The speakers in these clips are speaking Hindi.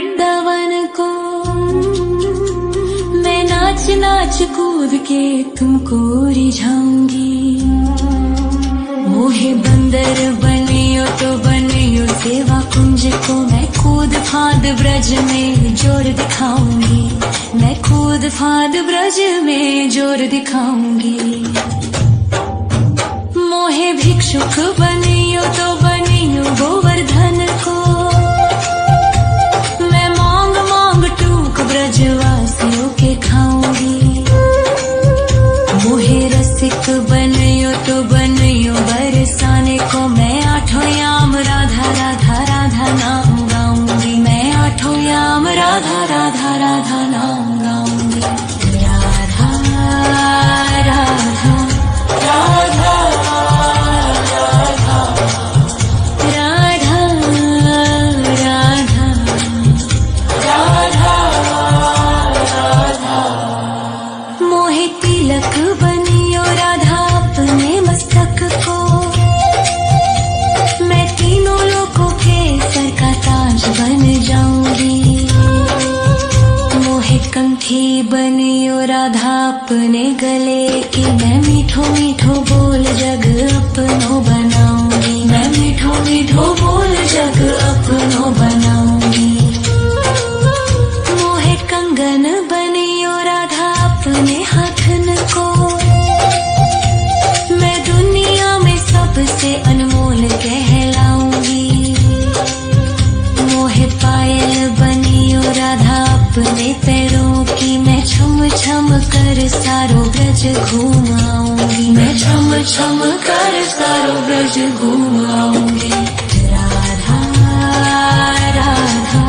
वृंदावन को। मैं नाच नाच कूद के तुमको रिझाऊंगी। मोहे बंदर बनियो तो बनियो सेवा कुंज को। मैं कूद फाद ब्रज में जोर दिखाऊंगी। मैं कूद फाद ब्रज में जोर दिखाऊंगी। मोहे भिक्षुक बनियो तो बनियो गोवर्धन को। मैं मांग मांग टूक ब्रजवासियों के खाऊंगी। मोहे रसिक बनियो तो बनियो बरसाने को। मैं आठों याम राधा राधा राधा नाम गाऊंगी। मैं आठों याम राधा राधा राधा नाम गाऊंगी। राधा राधा राधा बनियो राधा अपने मस्तक को। मैं तीनों लोगों के सर का ताज बन जाऊंगी। मोहे कंठी बनियो राधा अपने गले की। मैं मीठो मीठो बोल जग अपनो बनाऊंगी। मैं मीठो मीठो बोल जग अपनो बनाऊंगी। मोहे कंगन बनियो राधा अपने हाथन को। मैं दुनिया में सबसे अनमोल कहलाऊंगी। मोहे पायल बनियो राधा अपने पैरों की। मैं छम छम कर सारो ब्रज घूमाऊंगी। मैं छम छम कर सारो ब्रज घूमाऊंगी। राधा राधा राधा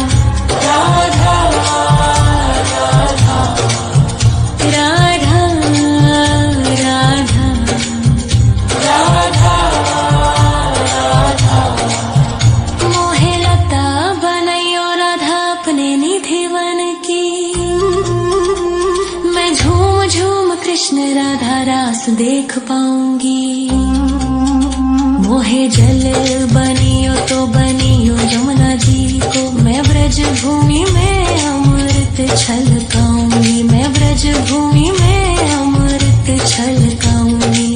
कृष्ण राधा रास देख पाऊंगी। मोहे जल बनियो तो बनियो यमुना जी को। मैं ब्रज भूमि में अमृत छलकाऊंगी। मैं ब्रज भूमि में अमृत छलकाऊंगी।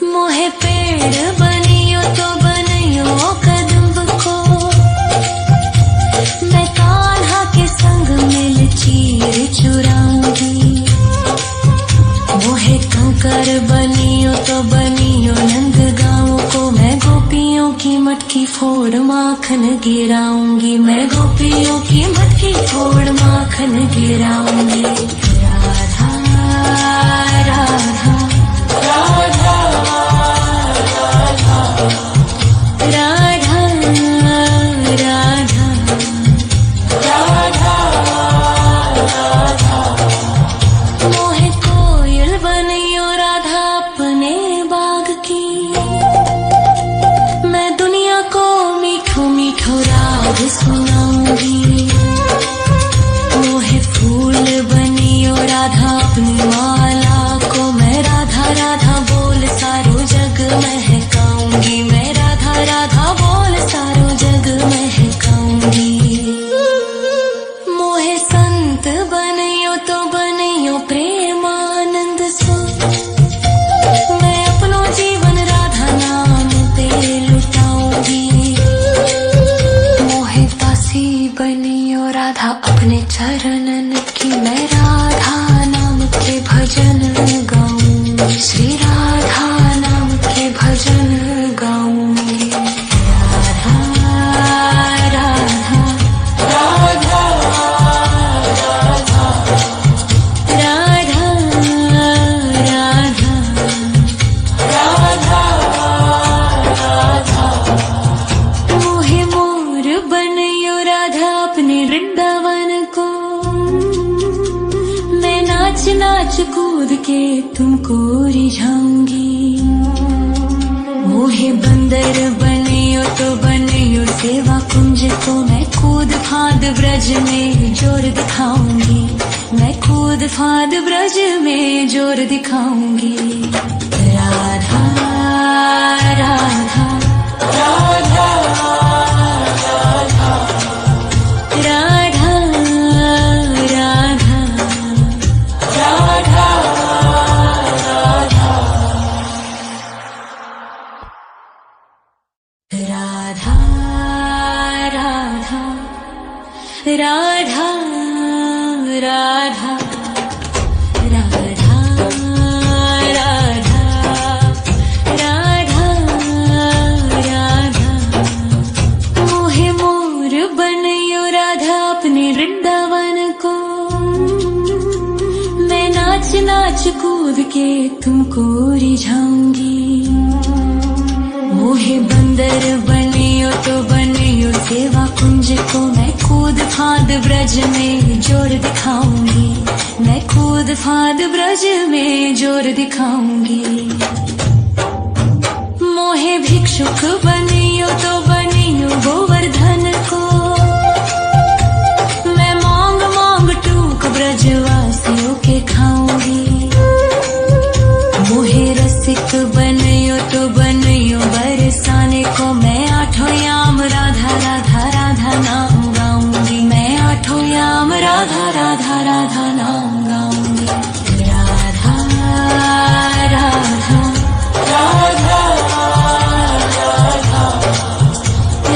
मोहे पेड़ बनियो तो बनियो कदम्ब को। मैं कान्हा के संग मिल चीर चुराऊंगी। मोहे कंकर बनियो तो बनियो नंद गाँव को। मैं गोपियों की मटकी फोड़ माखन गिराऊंगी। मैं गोपियों की मटकी फोड़ माखन गिराऊंगी। राधा राधा राधा राधा राधा राधा। मोहे कोयल बनियो राधा अपने बाग की। मैं दुनिया को मीठो मीठो राग सुनाऊंगी। मोहे फूल बनियो राधा अपनी माला को। मैं राधा राधा बोल सारो जग महकाऊंगी। मैं राधा राधा बोल सारो जग महकाऊंगी। मोहे संत बनियो तो बनियो प्रेमानंद सो। मैं अपनो जीवन राधा नाम पे लुटाऊंगी। मोहे दासी बनियो राधा अपने चरणन की। मैं राधा नाम के भजन गाऊंगी। श्री राधा नाम के भजन गाऊंगी। राधा राधा राधा राधा राधा राधा। मोहे मोर बनियो राधा अपने वृंदावन को। मैं नाच नाच कूद के तुमको रिझाऊंगी। मोहे बंदर बनियो तो बनियो सेवा कुंज को। मैं कूद फाद ब्रज में जोर दिखाऊंगी। मैं कूद फाद ब्रज में जोर दिखाऊंगी। राधा राधा राधा राधा राधा राधा राधा राधा राधा राधा राधा राधा मोहे मोर बनयो राधा अपने वृंदावन को मैं नाच नाच कूद के तुमको रिझाऊंगी मोहे बंदर बनियो तो बनियो सेवा कुंज को मैं कूद फांद ब्रज में जोर दिखाऊंगी मैं कूद फांद ब्रज में जोर दिखाऊंगी मोहे भिक्षुक बनियो तो बनियो गोवर्धन को मैं मांग मांग टूक ब्रजवासियों के खाऊंगी मोहे रसिक बनियो तो बनियो बरसाने को मैं आठों याम राधा राधा राधा नाम गाऊंगी मैं आठों याम राधा राधा राधा नाम गाऊंगी राधा राधा राधा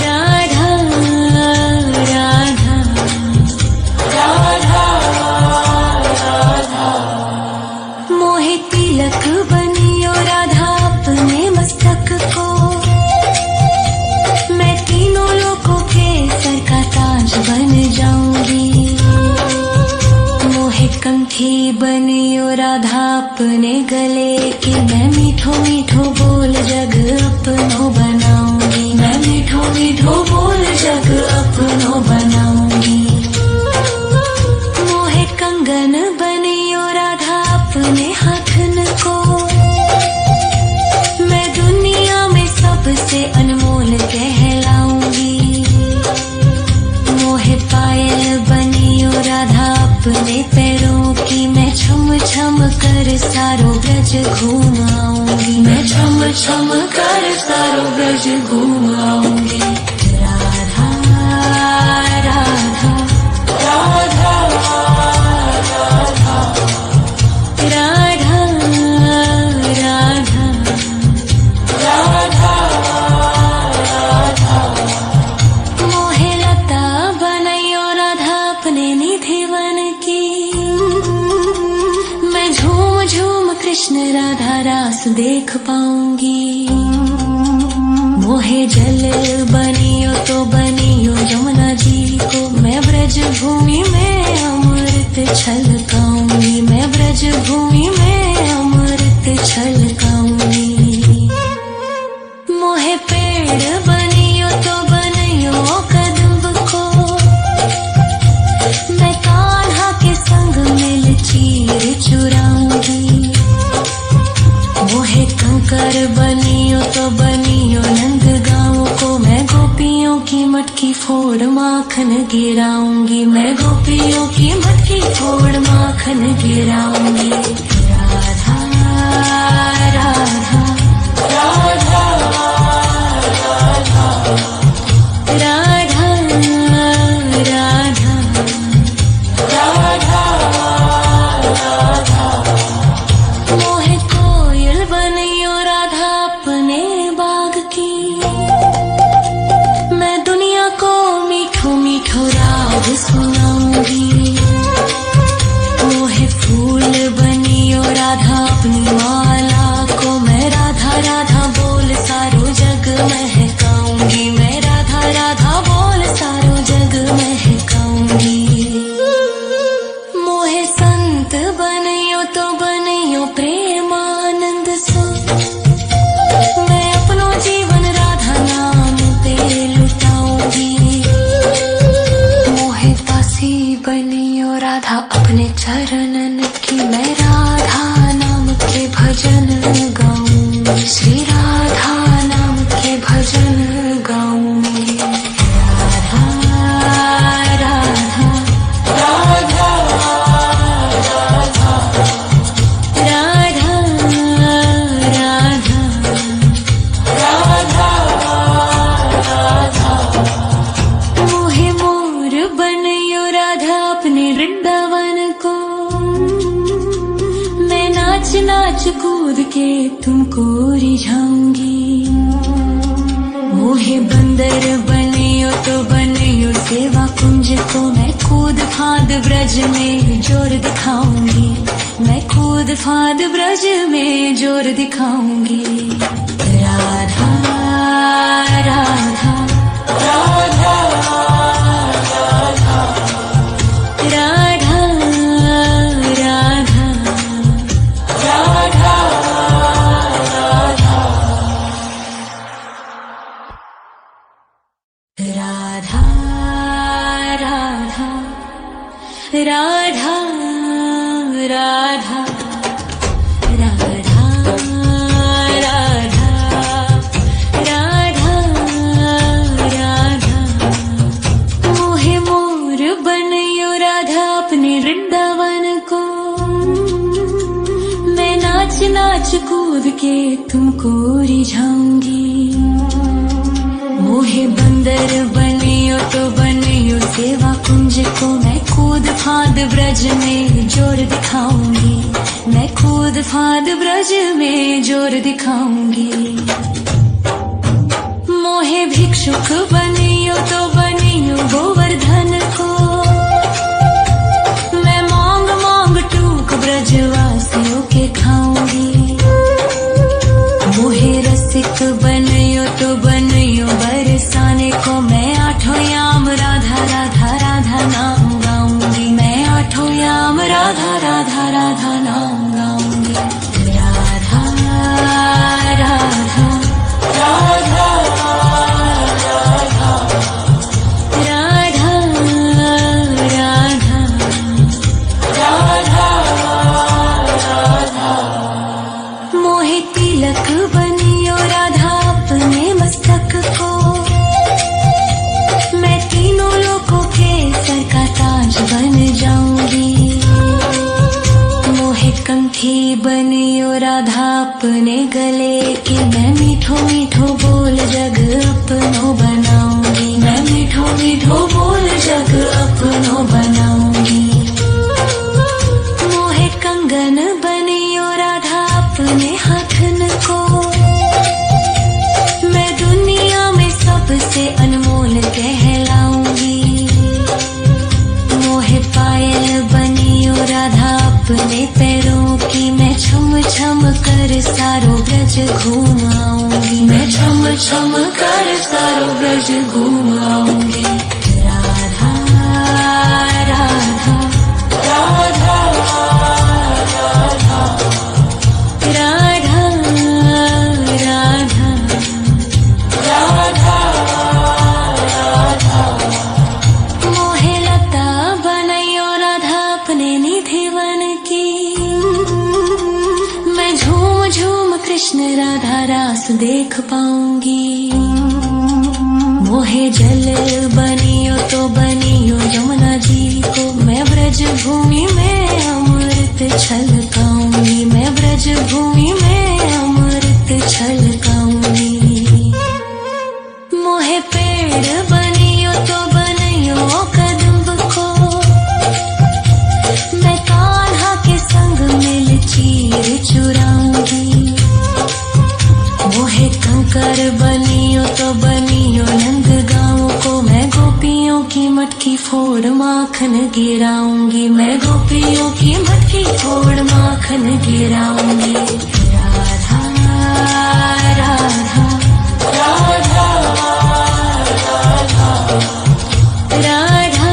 राधा राधा राधा राधा मोहे तिलक बनियो राधा अपने मस्तक को मैं तीनों लोगों के सर का ताज बन जाऊंगी मोहे कंठी बनियो राधा अपने गले की मैं मीठो मीठो बोल जग अपनो बनाऊंगी मैं मीठो मीठो बोल जग अपनो बनाऊंगी मोहे कंगन बनियो राधा अपने हाथन को मैं दुनिया में सबसे अनमोल कहलाऊंगी मोहे पायल बनियो राधा अपने पैरों की मैं छम छम कर सारो ब्रज घूम आऊंगी मैं छम छम कर सारो ब्रज घूम आऊंगी राधा राधा राधा राधा राधा राधा राधा राधा मोहे लता बनयो राधा अपने निधि वन की मैं झूम झूम कृष्ण राधा रास देख पाऊंगी मोहे जल बनियो तो बनियो यमुना जी को मैं ब्रज भूमि में अमृत छलकाऊंगी मैं ब्रज भूमि में अमृत छलकाऊंगी मोहे पेड़ बनियो तो बनियो कदम को मैं कान्हा के संग मिल चीर चुराऊंगी मोहे कंकर बनियो तो बनियो नंद गाँव को मैं गोपियों की मटकी फोड़ माखन गिराऊंगी मैं गोपियों की मटकी फोड़ माखन गिराऊंगी राधा राधा राधा राधा राधा राधा राधा मोहे कोयल बनियो राधा अपने बाग की मैं दुनिया को मीठो मीठो राग सुनाऊंगी मोहे फूल बनियो राधा अपनी माला को मैं राधा राधा बोल सारो जग महकाऊंगी मैं राधा राधा बोल सारो जग महकाऊंगी मोहे संत बनियो तो बनियो प्रेमानंद सो मैं अपनो जीवन राधा नाम पे लुटाऊंगी मोहे दासी बनियो राधा अपने चरणन की मैं राधा नाम के भजन गाऊं श्री राधा नाम के भजन गाऊंगी राधा राधा राधा राधा राधा राधा राधा मोहे मोर बनियो राधा अपने वृंदावन को मैं नाच नाच कूद के तुमको रिझाऊंगी मोहे बंदर बनियो तो बनियो सेवा कुंज को मैं कूद फाद ब्रज में जोर दिखाऊंगी, मैं कूद फाद ब्रज में जोर दिखाऊंगी। राधा राधा राधा राधा राधा राधा राधा राधा राधा राधा राधा नाच कूद के तुमको रिझाऊंगी। मोहे बंदर बनियो तो बनियो सेवा कुंज को मैं कूद फाद ब्रज में जोर दिखाऊंगी, मैं कूद फाद ब्रज में जोर दिखाऊंगी। मोहे भिक्षुक बनियो तो बनियो गोवर्धन को मैं मांग मांग टूक ब्रजवासियों के खाऊंगी। मोहे रसिक बनियो तो बनियो बरसाने को मैं आठों याम राधा राधा राधा नाम गाऊंगी, मैं आठों याम राधा राधा राधा नाम गाऊंगी। राधा राधा राधा बनियो राधा अपने गले की मैं मीठो मीठो बोल जग अपनो बनाऊंगी, मैं मीठो मीठो बोल जग अपनो बनाऊंगी। मोहे कंगन बनियो राधा अपने हाथन को मैं दुनिया में सबसे अनमोल कहलाऊंगी। मोहे पायल बनियो राधा अपने पैरों की मैं छम छम कर सारो ब्रज घूमाऊंगी, मैं छम छम कर सारो ब्रज घूमाऊंगी। राधा राधा राधा राधा राधा राधा राधा राधा। मोहे लता बनैयो राधा अपने निधि वन की मैं झूम झूम कृष्ण राधा रास देख पाऊंगी। मोहे जल बनियो तो बनियो यमुना जी को मैं ब्रज भूमि में अमृत छलकाऊंगी, मैं ब्रज भूमि में अमृत छलकाऊंगी। मोहे पेड़ बनियो तो बनियो कदम्ब को मैं कान्हा के संग मिल चीर चुराऊंगी। मोहे कंकर बनियो तो बनियो नंद गाँव को मैं गोपियों की मटकी फोड़ माखन गिराऊंगी, मैं गोपियों की मटकी फोड़ माखन गिराऊंगी। राधा राधा राधा राधा राधा राधा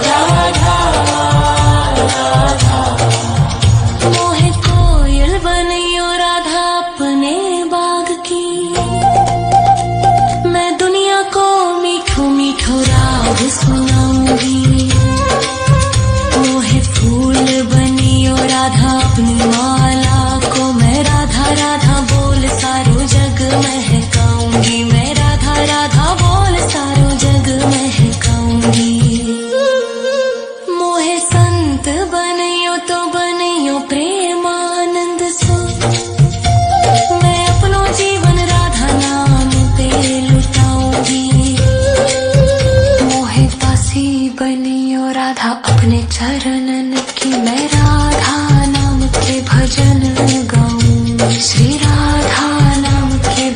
राधा राधा। मोहे कोयल बनियो राधा अपने बाग की मैं दुनिया को मीठो मीठो राग सुनाऊंगी। मोहे फूल बनियो राधा अपनी माला को मैं राधा राधा बोल सारो जग महकाऊंगी, मैं राधा राधा बोल सारो जग महकाऊंगी। मोहे संत बनियो तो बनियो प्रेमानंद सो मैं अपनो जीवन राधा नाम पे लुटाऊंगी। मोहे दासी बनियो राधा अपने चरणन की मैं राधा नाम के भजन गाऊं, श्री राधा नाम के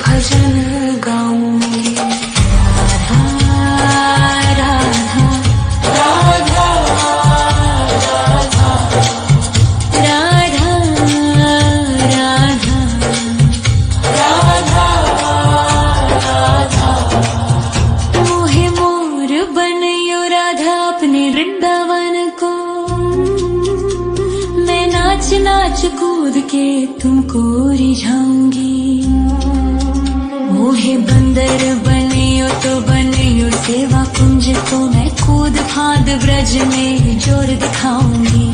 रिझाऊंगी। मोहे बंदर बनियो तो बनियो सेवा कुंज को मैं कूद फाद ब्रज में जोर दिखाऊंगी।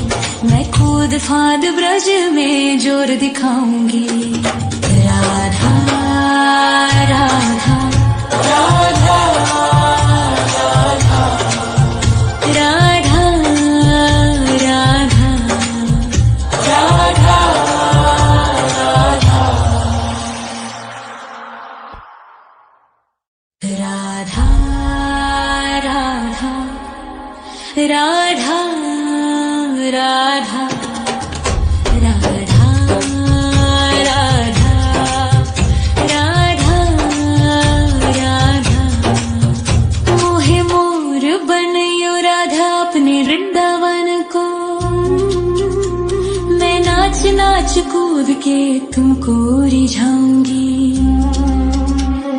मैं कूद फाद ब्रज में जोर दिखाऊंगी। राधा राधा राधा राधा राधा राधा राधा राधा राधा राधा राधा राधा राधा मोहे मोर बनयो राधा अपने वृंदावन को। मैं नाच नाच कूद के तुमको रिझाऊंगी।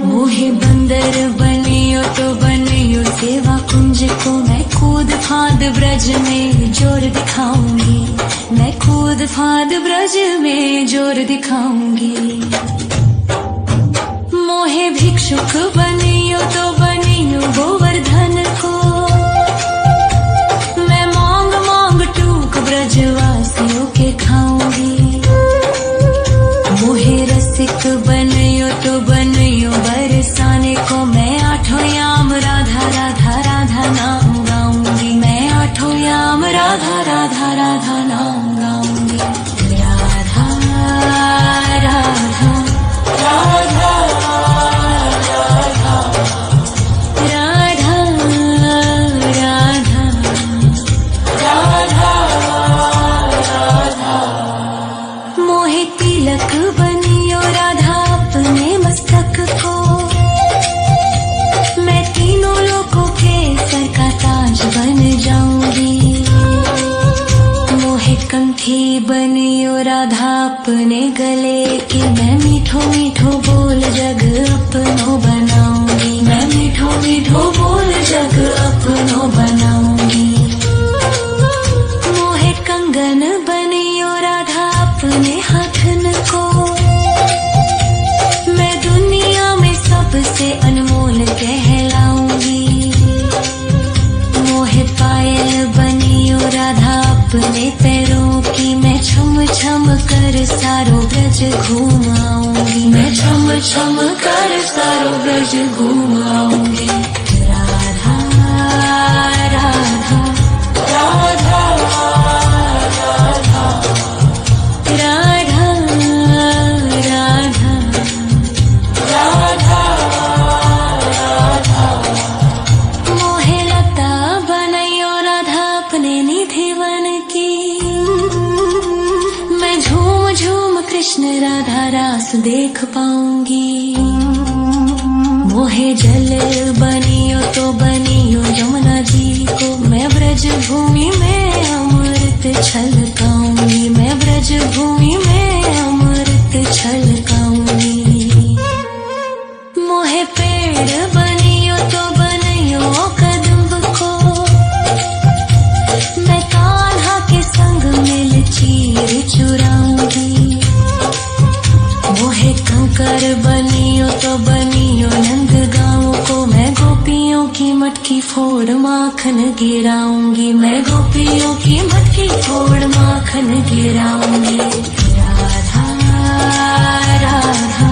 मोहे बंदर बनियो तो बनियो सेवा कुंज को मैं कूद फाद ब्रज में जोर दिखाऊंगी। मैं कूद फाद ब्रज में जोर दिखाऊंगी। मोहे भिक्षुक बनियो तो बनियो गोवर्धन को। मैं मांग मांग टूक ब्रजवासियों के खाऊंगी। मोहे रसिक बनियो तो बनियो बरसाने को मैं आठों याम राधा राधा राधा नाम गाऊंगी। मैं आठों याम राधा राधा राधा नाम गाऊंगी। राधा राधा राधा राधा राधा राधा मोहे तिलक बनियो राधा अपने मस्तक को। मैं तीनों लोगों के सर का ताज बन जाऊंगी। मोहे कंठी बनियो राधा अपने गले की। मैं मीठो मीठो बोल जग अपनो बनाऊंगी। मैं मीठो मीठो बोल जग अपनो बनाऊंगी। मोहे कंगन बनियो राधा अपने हाथन को। मैं दुनिया में सबसे अनमोल कहलाऊंगी। मोहे पायल बनियो राधा अपने पैरों की। मैं छम छम कर सारो ब्रज घूमाऊंगी। मैं छम छम कर सारो ब्रज घूमाऊंगी। राधा राधा राधा राधा राधा राधा राधा मोहे लता बनयो राधा अपने निधि वन की। मैं झूम झूम कृष्ण राधा रास देख पाऊंगी। मोहे जल बनियो तो बनियो यमुना जी को। मैं ब्रज भूमि में अमृत छलकाऊंगी। मैं ब्रज भूमि में अमृत छलकाऊंगी। मोहे पेड़ बनियो तो बनियो कदम्ब को। मैं कान्हा के संग मिल चीर चुराऊंगी। मोहे कंकर बनियो तो बनियो नंद गाँव को। मैं गोपियों की मटकी फोड़ माखन गिराऊंगी। मैं गोपियों की मटकी फोड़ माखन गिराऊंगी। राधा राधा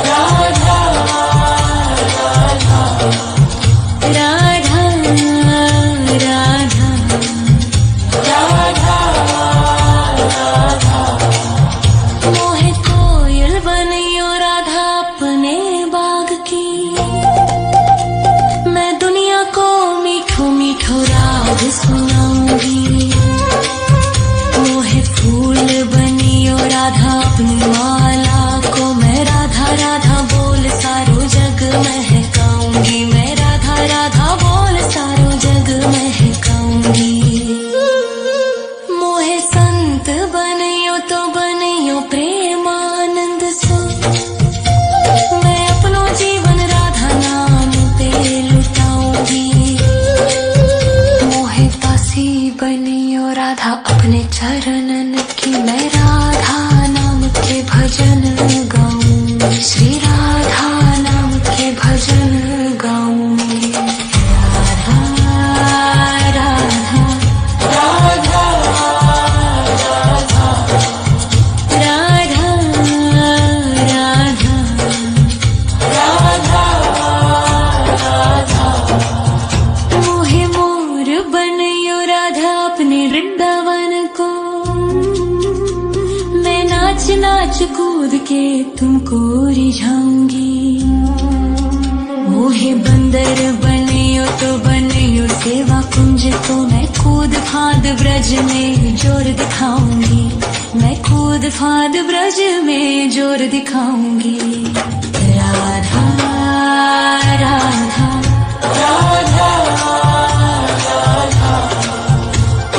राधा राधा राधा राधा राधा मोहे कोयल बनियो राधा अपने बाग की। मैं दुनिया को मीठो मीठो राग सुनाऊंगी। मोहे फूल बनियो राधा अपनी माला को। मैं तुमको रिझाऊंगी। मोहे बंदर बनियो तो बनियो सेवा कुंज को मैं कूद फाद ब्रज में जोर दिखाऊंगी। मैं कूद फाद ब्रज में जोर दिखाऊंगी। राधा राधा राधा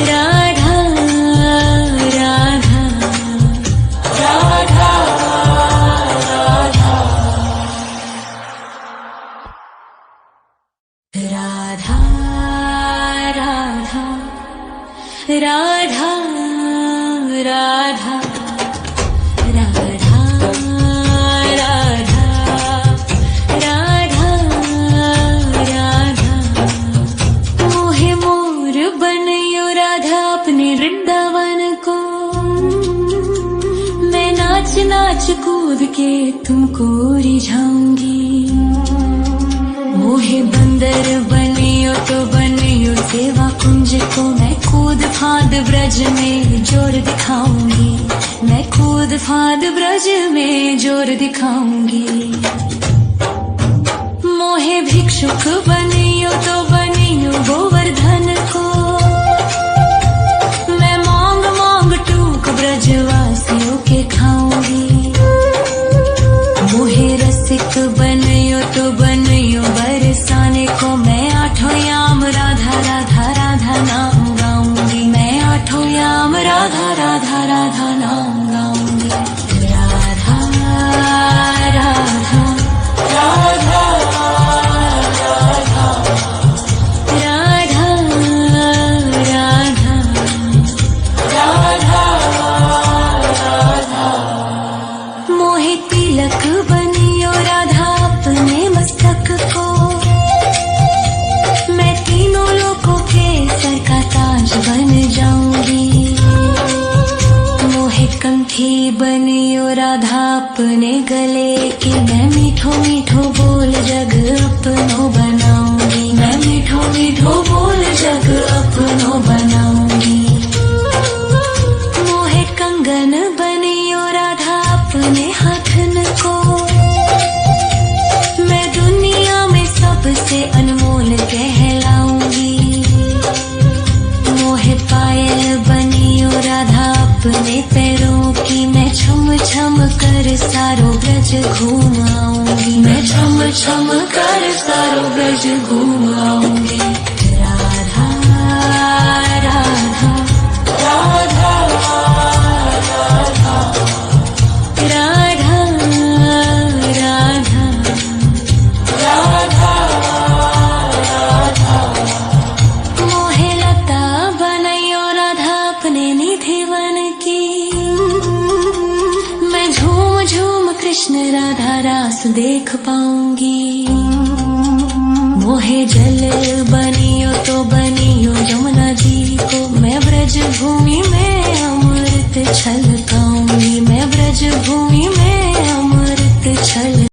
राधा राधा राधा राधा राधा राधा नाच कूद के तुमको रिझाऊंगी। मोहे बंदर बनियो तो बनियो सेवा कुंज को मैं कूद फाद ब्रज में जोर दिखाऊंगी। मैं कूद फाद ब्रज में जोर दिखाऊंगी। मोहे भिक्षुक बनियो तो बनियो गोवर्धन को मैं मांग मांग टूक ब्रजवासियों के खाऊंगी। मोहे रसिक बनियो तो बनियो बरसाने को मैं आठों याम राधा राधा राधा नाम गाऊंगी। मैं आठों याम राधा राधा राधा नाम गाऊंगी। राधा राधा राधा बनियो राधा अपने गले की मैं मीठो मीठो बोल जग अपनो बनाऊंगी। मैं मीठो मीठो बोल जग अपनो बनाऊंगी। मोहे कंगन बनियो राधा अपने हाथन को मैं दुनिया में सबसे अनमोल कहलाऊंगी। मोहे पायल बनियो राधा अपने पैरों की मैं छम छम कर सारो ब्रज घूम आऊंगी। मैं छम छम कर सारो ब्रज घूम आऊंगी। राधा राधा राधा राधा राधा राधा राधा मोहे लता बनैयो राधा अपने निधि वन की मैं झूम झूम कृष्ण राधा रास देख पाऊंगी। मोहे जल